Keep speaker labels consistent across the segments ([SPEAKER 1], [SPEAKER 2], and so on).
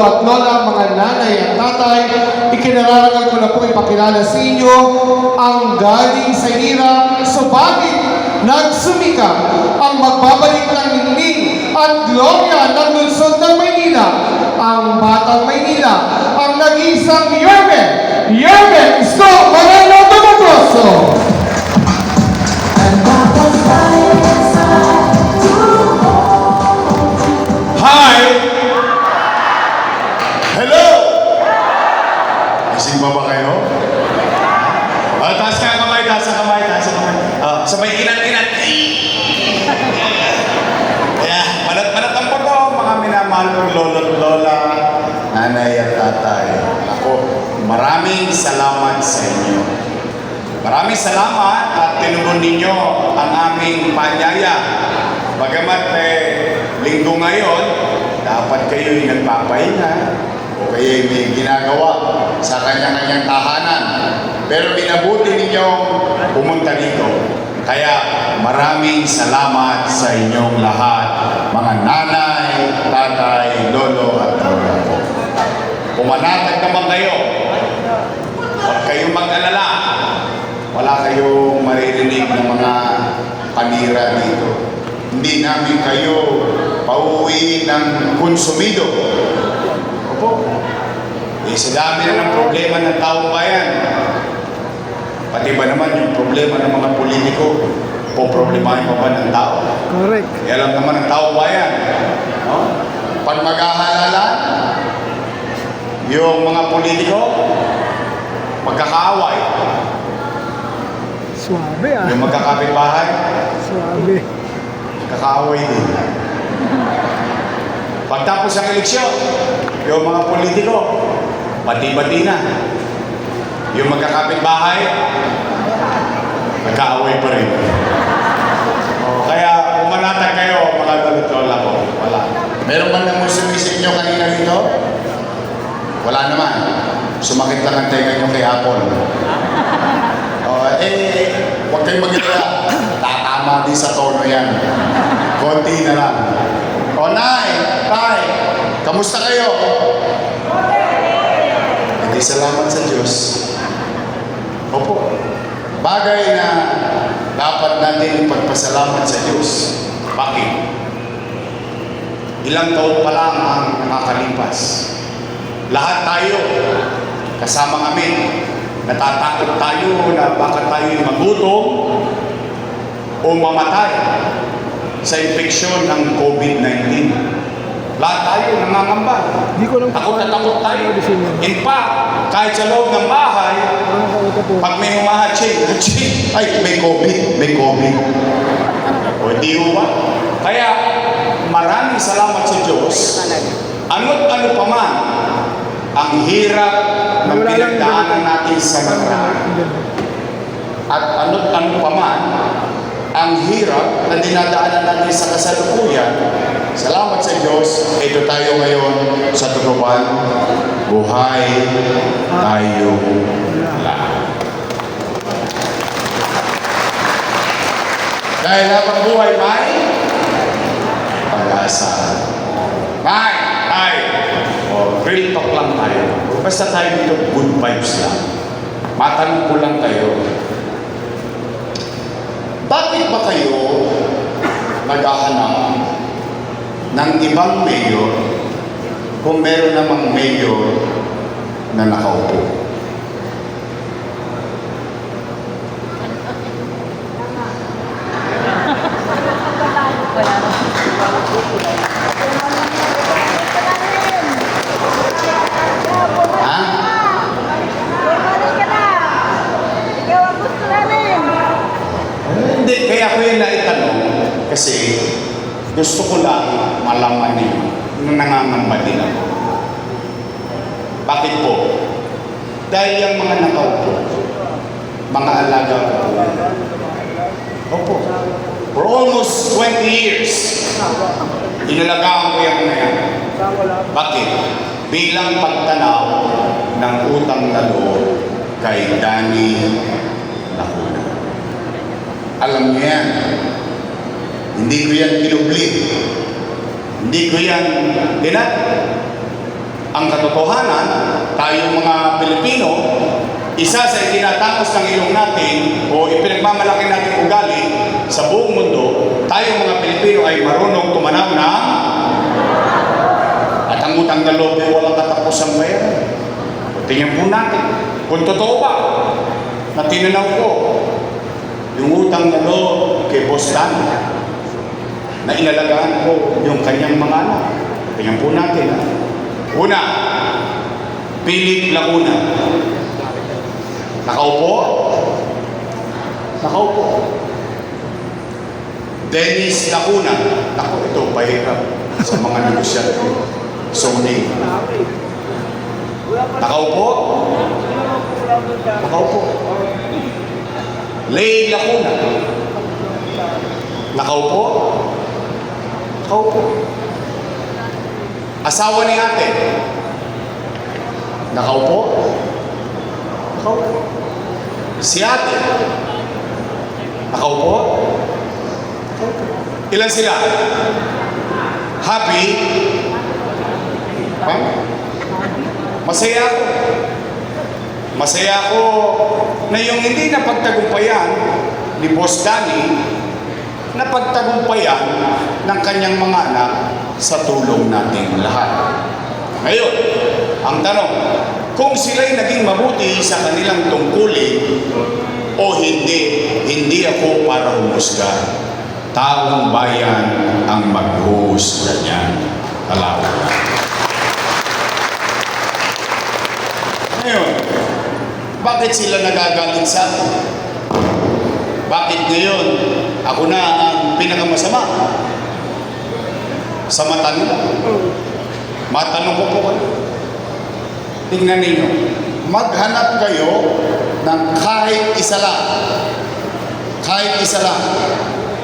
[SPEAKER 1] at lola, mga nanay at tatay, ikinararangal ko na po ipakilala sa inyo ang galing sa hirap, subalit nagsumikap ang magbabalik ng ningning at glorya ng lungsod ng Maynila, ang Batang Maynila, ang nag-iisang Yermen Isko Moreno Dumagroso.
[SPEAKER 2] Hi! Hello! Gising ba kayo? Taas ka kamay, taas ka kamay, taas ka kamay. Sabay ilan. Yeah, malat ang po mga minamahal kong lolo at lola, nanay at tatay. Ako, maraming salamat sa inyo. Maraming salamat at tinugon ninyo ang aming panyaya. Bagamat linggo ngayon, dapat kayo'y nagpapahinga o kayo'y may ginagawa sa kanya-kanyang tahanan. Pero minabuti ninyong pumunta dito. Kaya maraming salamat sa inyong lahat, mga nanay, tatay, lolo at lola ko. Pumanatag naman kayo. Huwag kayong mag-alala. Wala kayong maririnig ng mga panira dito. Hindi namin kayo pauwi ng konsumido. Opo. Sa dami na ng problema ng taong bayan. Pati ba naman yung problema ng mga politiko o problemahin pa ba ng tao?
[SPEAKER 1] Correct.
[SPEAKER 2] Alam naman ng taong bayan. No? Pag maghahalala, yung mga politiko, magkakaaway.
[SPEAKER 1] Suabe
[SPEAKER 2] Yung magkakapitbahay,
[SPEAKER 1] Suabe.
[SPEAKER 2] kakaaway din. Pagtapos ang eleksyon, yung mga politiko, bati-bati na. Yung magkakapit-bahay, nagkaaway pa rin. Kaya umanatag kayo, mga lolo-lola ko. Wala. Meron ba nang sumisip nyo kanina dito? Wala naman. Sumakit lang ang tenga nyo kay Apple. Huwag kayong mag-alala. Tatama din sa tono yan. Konti na lang. Nay, tay, kamusta kayo? Hindi, salamat sa Diyos. Opo. Bagay na dapat natin ipagpasalamat sa Diyos. Bakit? Ilang taon pa lang ang nakakalipas. Lahat tayo, kasama kami, natatakot tayo na baka tayo magutom o mamatay sa infeksyon ng COVID-19. Lahat tayo nangangamba. Takot na takot tayo. In fact, kahit sa loob ng bahay, pag may humahatching, ay, may COVID. O di ba? Kaya, maraming salamat sa Diyos. Ano't ano pa man ang hirap ng pinagdaanan natin sa nakaraan. At ano't ano pa man ang hirap na dinadaanan natin sa kasalukuyan, salamat sa Diyos, ito tayo ngayon sa tutupan, buhay tayo lahat. Dahil habang buhay may pag-asa. Real talk lang tayo. Basta tayo dito, good vibes lang. Matanong ko lang tayo, bakit ba kayo naghahanap ng ibang mayor kung meron namang mayor na nakaupo? Hindi, kaya ako yung naitanong kasi gusto ko lang malaman niyo nung nangangamba din ako. Bakit po? Dahil yung mga nakaupo, mga alaga ko po. Opo. For almost 20 years, inalagaan ko yung mga yan. Bakit? Bilang pagtanaw ng utang na loob kay Danny Lacuna. Alam niyo yan. Hindi ko yan kinubli. Hindi ko yan dinat. Ang katotohanan, tayong mga Pilipino, isa sa itinatapos ng ilong natin o ipinagmamalaki natin ugali sa buong mundo, tayong mga Pilipino ay marunong tumanaw na at ang utang na loob ay walang katapusang bayaran. Tingnan po natin kung totoo ba na tinanaw ko yung utang na loob kay Boss Dan na inalagaan ko yung kanyang mga anak. Tingnan po natin. Una, Philip Lacuna. Nakaupo? Nakaupo. Dennis Lacuna. Naku, ito pahirap sa mga negosyante. Sony. Nakaupo? Nakaupo. Lay Lacuna. Nakaupo? Nakaupo. Asawa ni ate. Nakaupo? Nakaupo. Si ate. Nakaupo? Nakaupo. Ilan sila? Happy? Ha? Masaya ako. Masaya ako na yung hindi napagtagumpayan ni Boss Danny, napagtagumpayan ng kanyang mga anak sa tulong nating lahat. Ngayon, ang tanong, kung sila'y naging mabuti sa kanilang tungkulin o hindi, hindi ako para humusga. Taong bayan ang maghuhusga niyan. Alawa. Ngayon, bakit sila nagagalit sa akin? Bakit ngayon ako na ang pinakamasama sa mata nila? Matanong ko po kayo. Tingnan ninyo, maghanap kayo ng kahit isa lang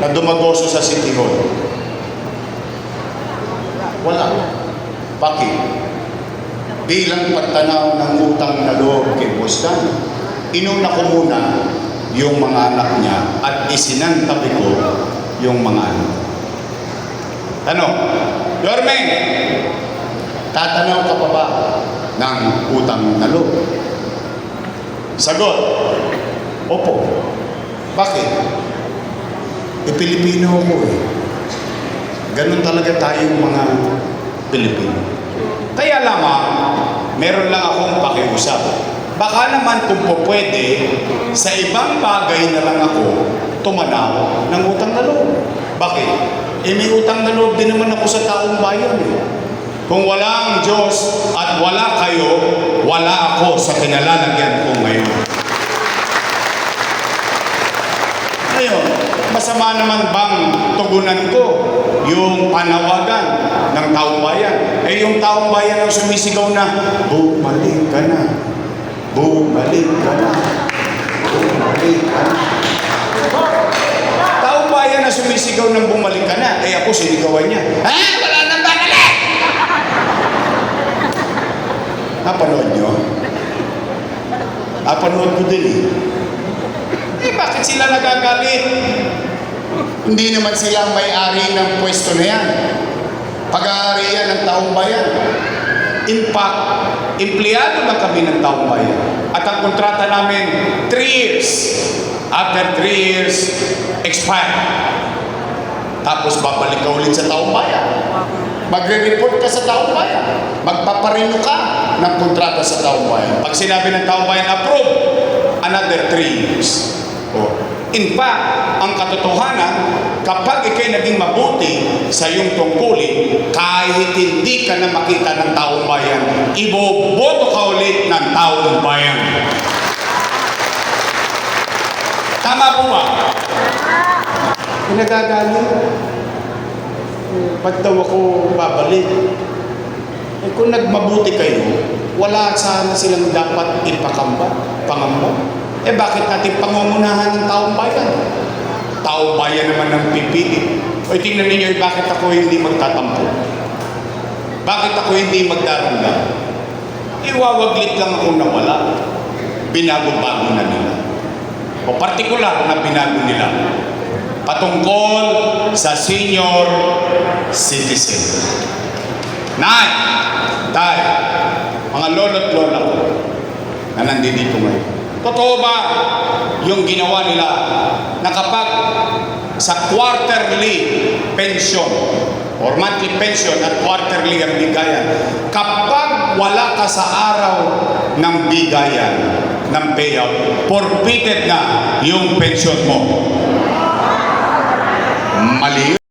[SPEAKER 2] na dumagoso sa City Hall. Wala. Bakit? Bilang pagtanaw ng utang na loob kay Boss Dan, inuna ko muna yung mga anak niya at isinantabi ko yung mga anak. Tanong, Yormeng, tatanaw ka pa ba ng utang na loob? Sagot, opo. Bakit? Pilipino ako eh. Ganun talaga tayong mga Pilipino. Kaya lamang, meron lang akong pakiusap. Baka naman kung po pwede, sa ibang bagay na lang ako tumanaw ng utang na loob. Bakit? May utang na loob din naman ako sa taong bayan eh. Kung wala ang Diyos at wala kayo, wala ako sa kinalalagyan ko ngayon. Ngayon, masama naman bang tugunan ko yung panawagan ng taong bayan? Yung taong bayan ang sumisigaw na, bumalik ka na. Bumalik ka na. Bumalik ka na. Taong bayan na sumisigaw ng bumalik ka na, ako sinigawan niya. Wala nang babalik! Napanood nyo? Napanood ko din bakit sila nagagalit? Hindi naman sila ang may-ari ng pwesto na yan. Pag-aarian ng taong bayan. In fact, empleyado na kami ng taong bayan. At ang kontrata namin, 3 years. After 3 years, expire. Tapos babalik ka ulit sa taong bayan. Magre-report ka sa taong bayan. Magpaparino ka ng kontrata sa taong bayan. Pag sinabi ng taong bayan, approve, another 3 years. In fact, ang katotohanan, kapag ikay naging mabuti sa iyong tungkulin, kahit hindi ka na makita ng taong bayan, iboboto ka ulit ng taong bayan. Tama po ba? Pinagagalit. Ba't daw ako babalik? Kung nagmabuti kayo, wala sana silang dapat pangamba. Bakit natin pangungunahan ng taong bayan? Taong bayan naman ang pipili. Tingnan ninyo, bakit ako hindi magtatampo? Bakit ako hindi magdaranda? Iwawaglit lang ako na wala. Binago-bago na nila. O partikular na binago nila. Patungkol sa senior citizen. Nay, mga lolo't lola ko na nandito ngayon. Totoo ba yung ginawa nila na kapag sa quarterly pension or monthly pension at quarterly ang bigayan, kapag wala ka sa araw ng bigayan, ng payout, forfeited na yung pension mo? Mali.